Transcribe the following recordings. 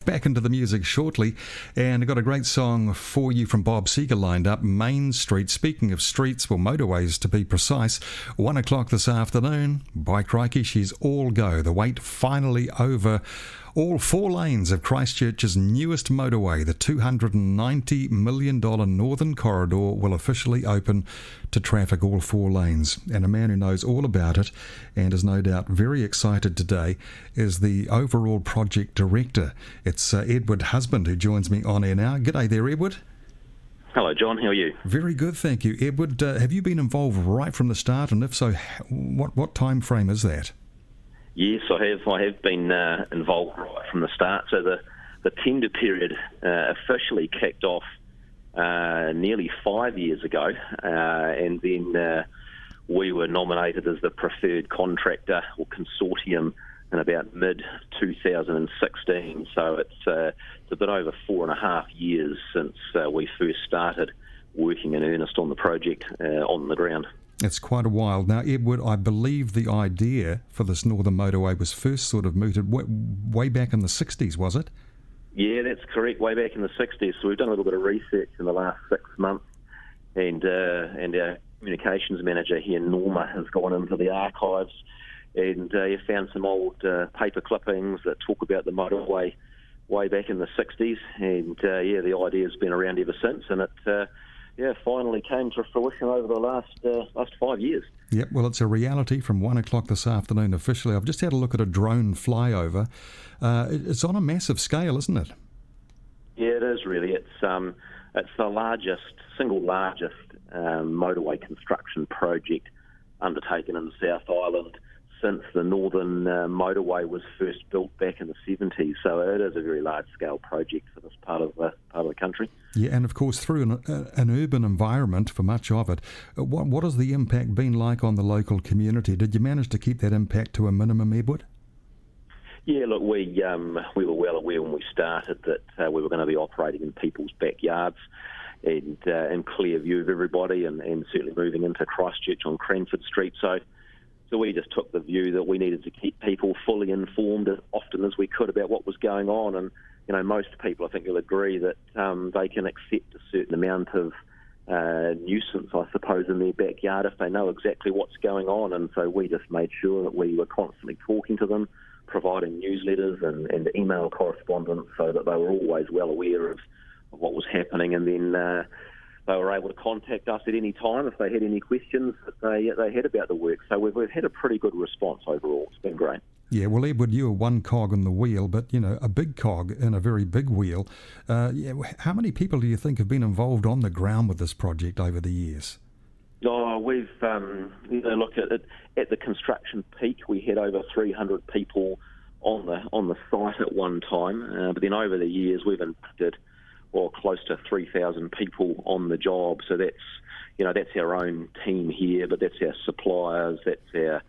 back into the music shortly, and I've got a great song for you from Bob Seger lined up, Main Street. Speaking of streets, well, motorways to be precise, 1 o'clock this afternoon. By crikey, she's all go. The wait finally over. All 4 lanes of Christchurch's newest motorway, the $290 million Northern Corridor, will officially open to traffic, all 4 lanes. And a man who knows all about it and is no doubt very excited today is the overall project director. It's Edward Husband who joins me on air now. G'day there, Edward. Hello, John. How are you? Very good, thank you. Edward, have you been involved right from the start? And if so, what time frame is that? Yes, I have. I have been involved right from the start. So the tender period officially kicked off nearly 5 years ago, and then we were nominated as the preferred contractor or consortium in about mid-2016. So it's a bit over 4.5 years since we first started working in earnest on the project on the ground. It's quite a while. Now, Edward, I believe the idea for this Northern Motorway was first sort of mooted way back in the 60s, was it? Yeah, that's correct, way back in the 60s. So we've done a little bit of research in the last 6 months, and our communications manager here, Norma, has gone into the archives and found some old paper clippings that talk about the motorway way back in the 60s. And, the idea's been around ever since, and it... finally came to fruition over the last 5 years. Yep, well, it's a reality from 1 o'clock this afternoon officially. I've just had a look at a drone flyover. It's on a massive scale, isn't it? Yeah, it is really. It's the single largest motorway construction project undertaken in the South Island since the Northern Motorway was first built back in the 70s. So it is a very large-scale project for this part of the country. Yeah, and of course through an urban environment for much of it. What has the impact been like on the local community? Did you manage to keep that impact to a minimum, Edward? Yeah, look, we were well aware when we started that we were going to be operating in people's backyards and in clear view of everybody, and certainly moving into Christchurch on Cranford Street. So we just took the view that we needed to keep people fully informed as often as we could about what was going on. And, most people, I think, will agree that they can accept a certain amount of nuisance, I suppose, in their backyard if they know exactly what's going on. And so we just made sure that we were constantly talking to them, providing newsletters and email correspondence so that they were always well aware of what was happening. And then they were able to contact us at any time if they had any questions that they had about the work. So we've had a pretty good response overall. It's been great. Yeah, well, Edward, you were one cog in the wheel, but, a big cog in a very big wheel. How many people do you think have been involved on the ground with this project over the years? Oh, we've, look at it. At the construction peak, we had over 300 people on the site at one time. But then over the years, we've impacted close to 3,000 people on the job. So that's our own team here, but that's our suppliers, that's our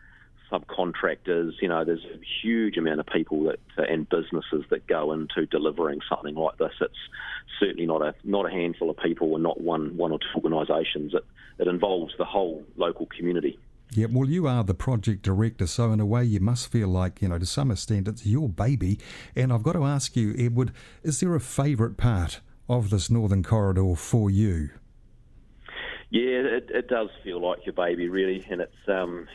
subcontractors. There's a huge amount of people and businesses that go into delivering something like this. It's certainly not a handful of people and not one or two organisations. It involves the whole local community. Yeah, well, you are the project director, so in a way you must feel like, to some extent, it's your baby. And I've got to ask you, Edward, is there a favourite part of this Northern Corridor for you? Yeah, it does feel like your baby, really, and it's on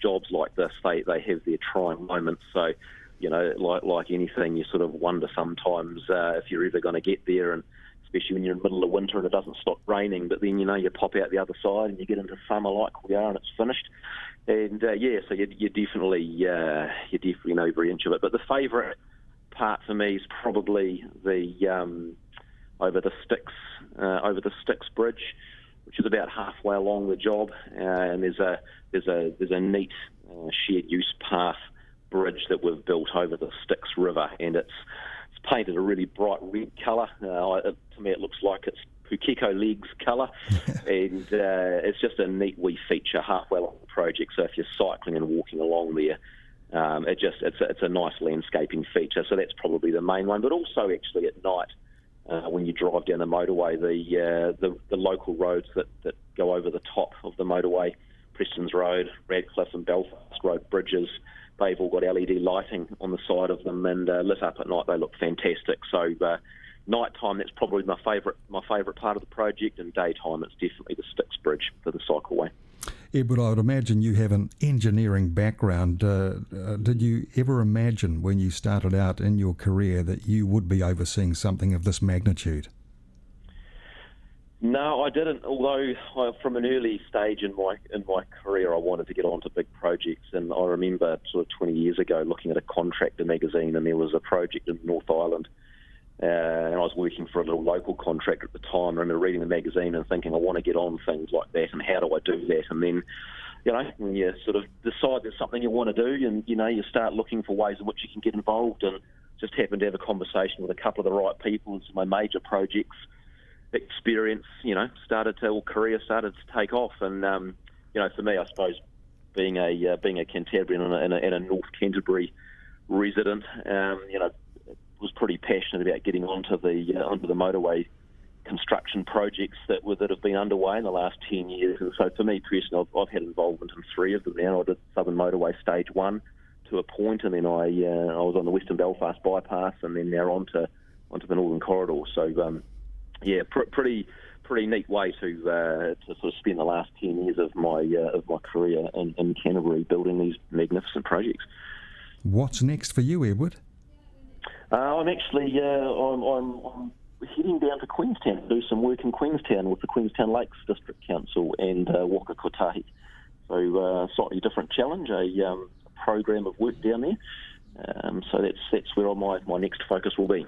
jobs like this, they have their trying moments. So, like anything, you sort of wonder sometimes if you're ever going to get there, and especially when you're in the middle of winter and it doesn't stop raining. But then you pop out the other side and you get into summer like we are, and it's finished. And so you definitely know every inch of it. But the favourite part for me is probably the over the Styx Bridge, which is about halfway along the job, and there's a neat shared use path bridge that we've built over the Styx River, and it's painted a really bright red colour. To me, it looks like it's Pukeko legs colour, and it's just a neat wee feature halfway along the project. So if you're cycling and walking along there, it's a nice landscaping feature. So that's probably the main one. But also, actually, at night, when you drive down the motorway, the local roads that go over the top of the motorway, Preston's Road, Radcliffe and Belfast Road bridges, they've all got LED lighting on the side of them, and lit up at night they look fantastic. So nighttime, that's probably my favourite part of the project, and daytime it's definitely the Styx Bridge for the cycleway. Edward, I would imagine you have an engineering background. Did you ever imagine when you started out in your career that you would be overseeing something of this magnitude? No, I didn't. Although from an early stage in my career, I wanted to get onto big projects, and I remember sort of 20 years ago looking at a contractor magazine, and there was a project in North Island, and I was working for a little local contractor at the time. I remember reading the magazine and thinking, I want to get on things like that, and how do I do that? And then, when you sort of decide there's something you want to do, and you start looking for ways in which you can get involved, and just happened to have a conversation with a couple of the right people, and so my major projects experience, career started to take off. And for me, I suppose being a Cantabrian and a North Canterbury resident, was pretty passionate about getting onto the motorway construction projects that have been underway in the last 10 years. And so for me personally, I've had involvement in 3 of them now. I did Southern Motorway Stage 1 to a point, and then I was on the Western Belfast bypass, and then now onto the Northern Corridor. So pretty neat way to sort of spend the last 10 years of my career in Canterbury building these magnificent projects. What's next for you, Edward? I'm actually I'm heading down to Queenstown to do some work in Queenstown with the Queenstown Lakes District Council and Waka Kotahi. So slightly different challenge, a program of work down there. So that's where my next focus will be.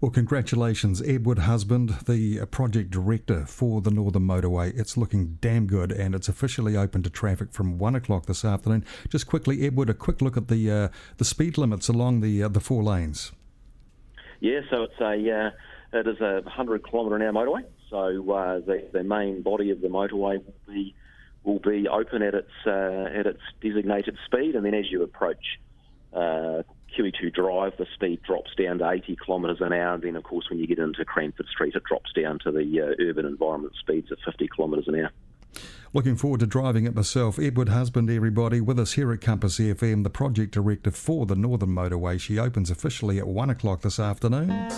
Well, congratulations, Edward Husband, the project director for the Northern Motorway. It's looking damn good, and it's officially open to traffic from 1 o'clock this afternoon. Just quickly, Edward, a quick look at the speed limits along the 4 lanes. Yeah, so it is a 100 kilometre an hour motorway. So the main body of the motorway will be open at its designated speed, and then as you approach QE2 Drive, the speed drops down to 80 kilometres an hour, and then of course when you get into Cranford Street it drops down to the urban environment speeds of 50 kilometres an hour. Looking forward to driving it myself. Edward Husband, everybody, with us here at Compass FM, the project director for the Northern Motorway. She opens officially at 1 o'clock this afternoon.